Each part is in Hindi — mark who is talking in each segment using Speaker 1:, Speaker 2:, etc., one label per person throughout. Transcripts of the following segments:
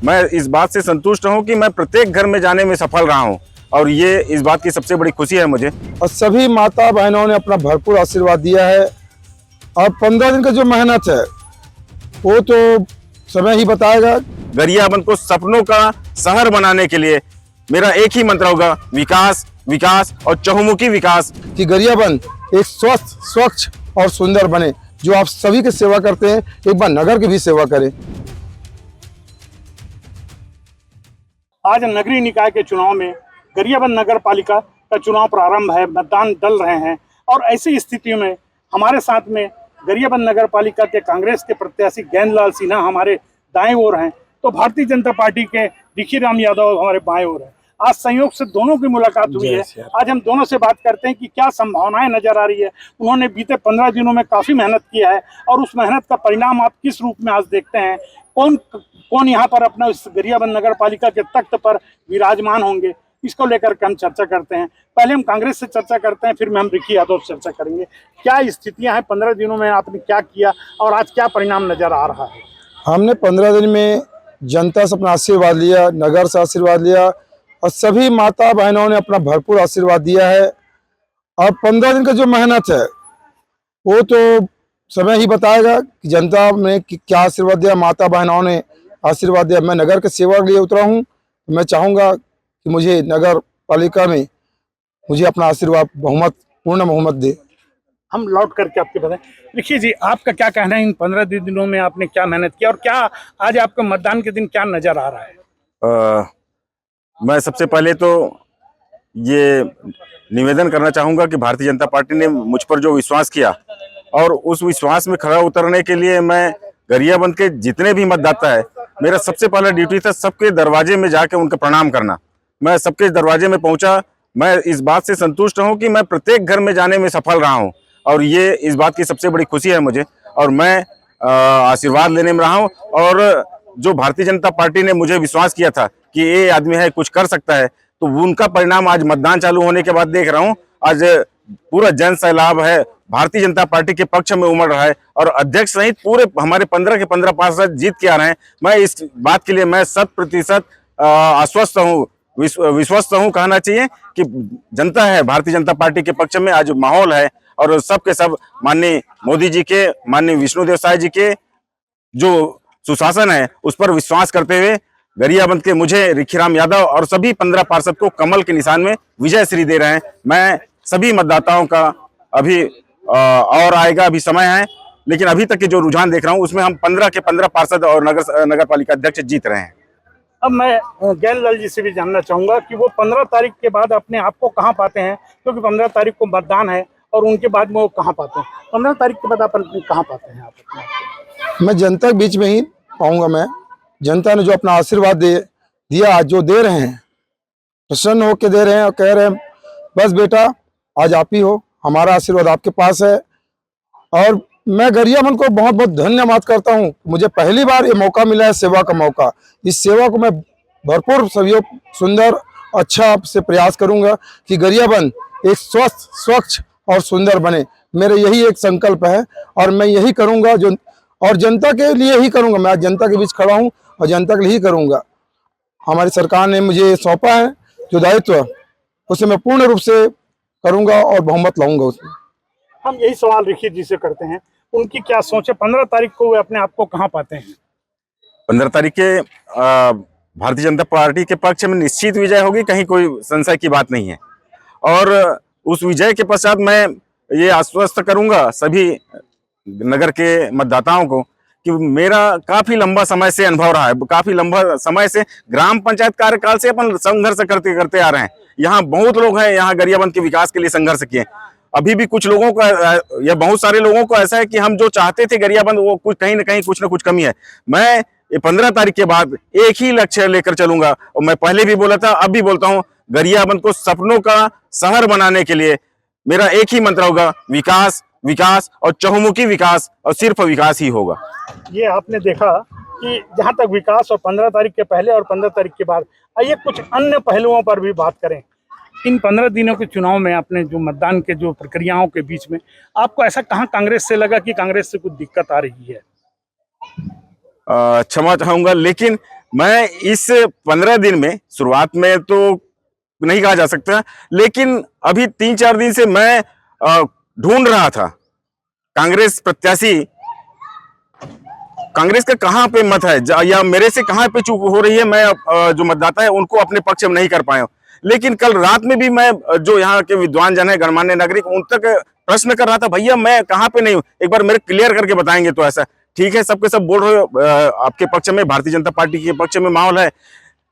Speaker 1: मैं इस बात से संतुष्ट हूं कि मैं प्रत्येक घर में जाने में सफल रहा हूं और ये इस बात की सबसे बड़ी खुशी है मुझे।
Speaker 2: और सभी माता बहनों ने अपना भरपूर आशीर्वाद दिया है। और 15 दिन का जो मेहनत है वो तो समय ही बताएगा।
Speaker 1: गरियाबंद को सपनों का शहर बनाने के लिए मेरा एक ही मंत्र होगा, विकास, विकास और चहुमुखी विकास।
Speaker 2: कि गरियाबंद एक स्वस्थ, स्वच्छ और सुंदर बने। जो आप सभी की सेवा करते हैं, एक बार नगर की भी सेवा करें।
Speaker 3: आज नगरीय निकाय के चुनाव में गरियाबंद नगर पालिका का चुनाव प्रारंभ है, मतदान डल रहे हैं और ऐसी स्थिति में हमारे साथ में गरियाबंद नगर पालिका के कांग्रेस के प्रत्याशी गेंदलाल सिन्हा हमारे दाएं ओर हैं, तो भारतीय जनता पार्टी के रिखीराम यादव हमारे बाएं ओर हैं। आज संयोग से दोनों की मुलाकात हुई है। आज हम दोनों से बात करते हैं कि क्या संभावनाएं नजर आ रही है। उन्होंने बीते 15 दिनों में काफी मेहनत किया है और उस मेहनत का परिणाम आप किस रूप में आज देखते हैं। कौन यहाँ पर अपना इस गरियाबंद नगर पालिका के तख्त पर विराजमान होंगे, इसको लेकर के हम चर्चा करते हैं। पहले हम कांग्रेस से चर्चा करते हैं, फिर में हम रिखी यादव से चर्चा करेंगे। क्या स्थितियां हैं, 15 दिनों में आपने क्या किया और आज क्या परिणाम नजर आ रहा है?
Speaker 2: हमने 15 दिन में जनता से अपना आशीर्वाद लिया, नगर से आशीर्वाद लिया और सभी माता बहनों ने अपना भरपूर आशीर्वाद दिया है। और 15 दिन का जो मेहनत है वो तो समय ही बताएगा कि जनता ने क्या आशीर्वाद दिया, माता बहनों ने आशीर्वाद दिया। मैं नगर के सेवा के लिए उतरा हूँ, तो मैं चाहूँगा कि मुझे नगर पालिका में मुझे अपना आशीर्वाद पूर्ण बहुमत दे।
Speaker 3: हम लौट करके आपके बताएं। देखिए जी, आपका क्या कहना है, इन 15 दिनों में आपने क्या मेहनत किया और क्या आज आपका मतदान के दिन क्या नजर आ रहा है?
Speaker 1: मैं सबसे पहले तो ये निवेदन करना चाहूँगा कि भारतीय जनता पार्टी ने मुझ पर जो विश्वास किया और उस विश्वास में खरा उतरने के लिए मैं गरियाबंद के जितने भी मतदाता है, मेरा सबसे पहला ड्यूटी था सबके दरवाजे में जाकर उनका प्रणाम करना। मैं सबके दरवाजे में पहुंचा। मैं इस बात से संतुष्ट हूं कि मैं प्रत्येक घर में जाने में सफल रहा हूं और ये इस बात की सबसे बड़ी खुशी है मुझे। और मैं आशीर्वाद लेने में रहा हूँ और जो भारतीय जनता पार्टी ने मुझे विश्वास किया था कि ये आदमी है, कुछ कर सकता है, तो उनका परिणाम आज मतदान चालू होने के बाद देख रहा हूँ। आज पूरा जन सैलाब है, भारतीय जनता पार्टी के पक्ष में उमड़ रहा है और अध्यक्ष सहित पूरे हमारे 15 के 15 पार्षद जीत के आ रहे हैं। मैं इस बात के लिए मैं 100% आश्वस्त हूँ, विश्वस्त हूँ कहना चाहिए कि जनता है भारतीय जनता पार्टी के पक्ष में। आज माहौल है और सब के सब माननीय मोदी जी के, माननीय विष्णुदेव साय जी के जो सुशासन है उस पर विश्वास करते हुए गरियाबंद के मुझे रिखीराम यादव और सभी 15 पार्षद को कमल के निशान में विजय श्री दे रहे हैं। मैं सभी मतदाताओं का अभी और आएगा, अभी समय है, लेकिन अभी तक के जो रुझान देख रहा हूं उसमें हम 15 के 15 पार्षद और नगर पालिका अध्यक्ष जीत रहे हैं।
Speaker 3: अब मैं गेंदलाल जी से भी जानना चाहूंगा कि वो 15 तारीख के बाद अपने आप को कहाँ पाते हैं, क्योंकि 15 तारीख को मतदान है और उनके बाद में वो कहाँ पाते हैं? 15 तारीख के बाद आप कहाँ पाते हैं आप?
Speaker 2: मैं जनता के बीच में ही पाऊंगा। मैं जनता ने जो अपना आशीर्वाद दिया, जो दे रहे हैं, प्रसन्न होकर दे रहे हैं और कह रहे हैं बस बेटा आज आप ही हो, हमारा आशीर्वाद आपके पास है। और मैं गरियाबंद को बहुत बहुत धन्यवाद करता हूं। मुझे पहली बार ये मौका मिला है, सेवा का मौका। इस सेवा को मैं भरपूर सहयोग, सुंदर, अच्छा से प्रयास करूंगा कि गरियाबंद एक स्वस्थ, स्वच्छ और सुंदर बने। मेरा यही एक संकल्प है और मैं यही करूंगा, जो और जनता के लिए ही करूंगा। मैं आज जनता के बीच खड़ा हूं और जनता के लिए ही करूंगा। हमारी सरकार ने मुझे सौंपा है जो दायित्व, उसे मैं पूर्ण रूप से करूंगा और बहुमत लाऊंगा उसमें।
Speaker 3: हम यही सवाल रिखी जी से करते हैं, उनकी क्या सोच है? 15 तारीख को वे अपने आप को कहाँ पाते हैं?
Speaker 1: 15 तारीख के भारतीय जनता पार्टी के पक्ष में निश्चित विजय होगी, कहीं कोई संशय की बात नहीं है। और उस विजय के पश्चात मैं ये आश्वस्त करूंगा सभी नगर के मतदाताओं को कि मेरा काफी लंबा समय से अनुभव रहा है, काफी लंबा समय से ग्राम पंचायत कार्यकाल से अपन संघर्ष करते करते आ रहे हैं। यहाँ बहुत लोग हैं, यहाँ गरियाबंद के विकास के लिए संघर्ष किए। अभी भी कुछ लोगों का या बहुत सारे लोगों को ऐसा है कि हम जो चाहते थे गरियाबंद, वो कुछ कहीं ना कहीं कुछ ना कुछ कमी है। मैं ये 15 तारीख के बाद एक ही लक्ष्य लेकर चलूंगा और मैं पहले भी बोला था, अब भी बोलता हूँ, गरियाबंद को सपनों का शहर बनाने के लिए मेरा एक ही मंत्र होगा, विकास, विकास और चहुमुखी विकास, और सिर्फ विकास ही होगा।
Speaker 3: ये आपने देखा कि जहां तक विकास और 15 तारीख के पहले और 15 तारीख के बाद, आइए कुछ अन्य पहलुओं पर भी बात करें। इन 15 दिनों के चुनाव में आपने जो मतदान के जो प्रक्रियाओं के बीच में आपको ऐसा कहाँ कांग्रेस से लगा कि कांग्रेस से कुछ दिक्कत आ रही है?
Speaker 1: क्षमा चाहूंगा, लेकिन मैं इस 15 दिन में, शुरुआत में तो नहीं कहा जा सकता, लेकिन अभी 3-4 दिन से मैं ढूंढ रहा था कांग्रेस प्रत्याशी, कांग्रेस का कहाँ पे मत है या मेरे से कहाँ पे चूक हो रही है, मैं जो मतदाता है उनको अपने पक्ष में नहीं कर पाया। लेकिन कल रात में भी मैं जो यहाँ के विद्वान जन है, गणमान्य नागरिक, उन तक प्रश्न कर रहा था, भैया मैं कहाँ पे नहीं हूँ, एक बार मेरे क्लियर करके बताएंगे तो ऐसा। ठीक है, सबके सब बोल रहे हो आपके पक्ष में, भारतीय जनता पार्टी के पक्ष में माहौल है,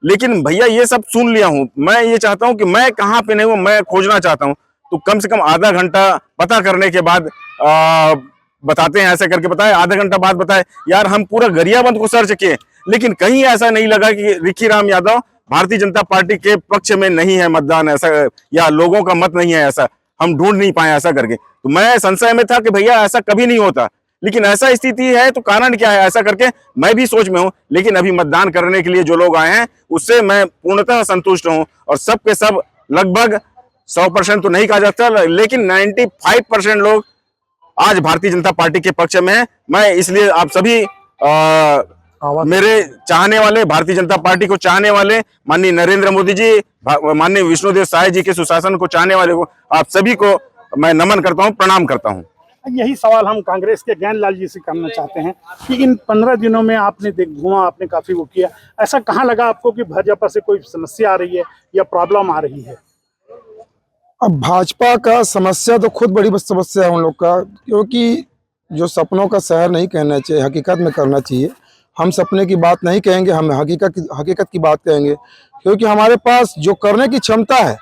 Speaker 1: लेकिन भैया ये सब सुन लिया हूँ, मैं ये चाहता हूँ कि मैं कहाँ पे नहीं हूँ, मैं खोजना चाहता हूँ। तो कम से कम आधा घंटा पता करने के बाद बताते हैं, ऐसे करके बताए, आधा घंटा बाद बताए। यार हम पूरा गरियाबंद को सर्च किए, लेकिन कहीं ऐसा नहीं लगा कि रिखीराम यादव भारतीय जनता पार्टी के पक्ष में नहीं है मतदान, ऐसा या लोगों का मत नहीं है, ऐसा हम ढूंढ नहीं पाए ऐसा करके। तो मैं संशय में था कि भैया ऐसा कभी नहीं होता, लेकिन ऐसा स्थिति है तो कारण क्या है, ऐसा करके मैं भी सोच में हूँ। लेकिन अभी मतदान करने के लिए जो लोग आए हैं उससे मैं पूर्णतः संतुष्ट हूँ, और सब के सब लगभग 100% तो नहीं कहा जाता, लेकिन 95% लोग आज भारतीय जनता पार्टी के पक्ष में है। मैं इसलिए आप सभी मेरे चाहने वाले, भारतीय जनता पार्टी को चाहने वाले, माननीय नरेंद्र मोदी जी, माननीय विष्णुदेव साय जी के सुशासन को चाहने वाले को, आप सभी को मैं नमन करता हूं, प्रणाम करता हूं।
Speaker 3: यही सवाल हम कांग्रेस के ज्ञानलाल जी से करना चाहते हैं कि इन 15 दिनों में आपने घूमा, आपने काफी वो किया, ऐसा कहाँ लगा आपको कि भाजपा से कोई समस्या आ रही है या प्रॉब्लम आ रही है?
Speaker 2: अब भाजपा का समस्या तो खुद बड़ी समस्या है उन लोग का, क्योंकि जो सपनों का शहर नहीं कहना चाहिए, हकीकत में करना चाहिए। हम सपने की बात नहीं कहेंगे, हम हकीकत की बात कहेंगे, क्योंकि हमारे पास जो करने की क्षमता है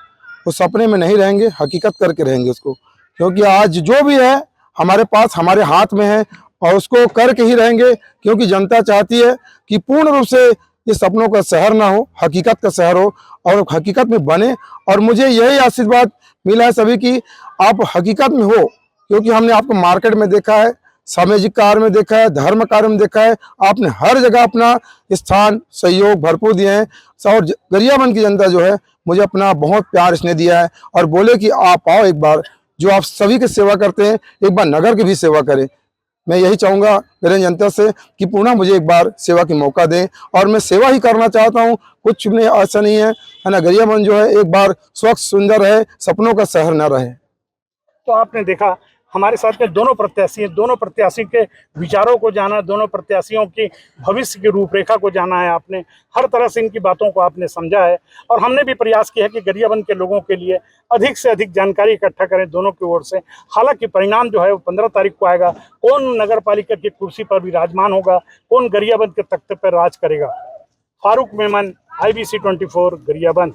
Speaker 2: वो सपने में नहीं रहेंगे, हकीकत करके रहेंगे उसको। क्योंकि आज जो भी है हमारे पास, हमारे हाथ में है, और उसको करके ही रहेंगे, क्योंकि जनता चाहती है कि पूर्ण रूप से ये सपनों का शहर ना हो, हकीकत का शहर हो, और हकीकत में बने। और मुझे यही आशीर्वाद मिला है सभी की, आप हकीकत में हो, क्योंकि हमने आपको मार्केट में देखा है, सामाजिक कार्य में देखा है, धर्म कार्य में देखा है, आपने हर जगह अपना स्थान सहयोग भरपूर दिए हैं। और गरियाबंद की जनता जो है मुझे अपना बहुत प्यार इसने दिया है, और बोले कि आप आओ एक बार, जो आप सभी की सेवा करते हैं एक बार नगर की भी सेवा करें। मैं यही चाहूँगा मेरे जनता से कि पुनः मुझे एक बार सेवा की मौका दें, और मैं सेवा ही करना चाहता हूँ, कुछ नहीं ऐसा नहीं है ना। गरियाबंद जो है एक बार स्वच्छ सुंदर रहे, सपनों का शहर न रहे।
Speaker 3: तो आपने देखा हमारे साथ में दोनों प्रत्याशी के विचारों को जाना, दोनों प्रत्याशियों की भविष्य की रूपरेखा को जाना है आपने, हर तरह से इनकी बातों को आपने समझा है। और हमने भी प्रयास किया है कि गरियाबंद के लोगों के लिए अधिक से अधिक जानकारी इकट्ठा करें दोनों की ओर से। हालांकि परिणाम जो है वो 15 तारीख को आएगा, कौन नगर पालिका की कुर्सी पर विराजमान होगा, कौन गरियाबंद के तख्ते पर राज करेगा। फारूक मेमन, IBC 24, गरियाबंद।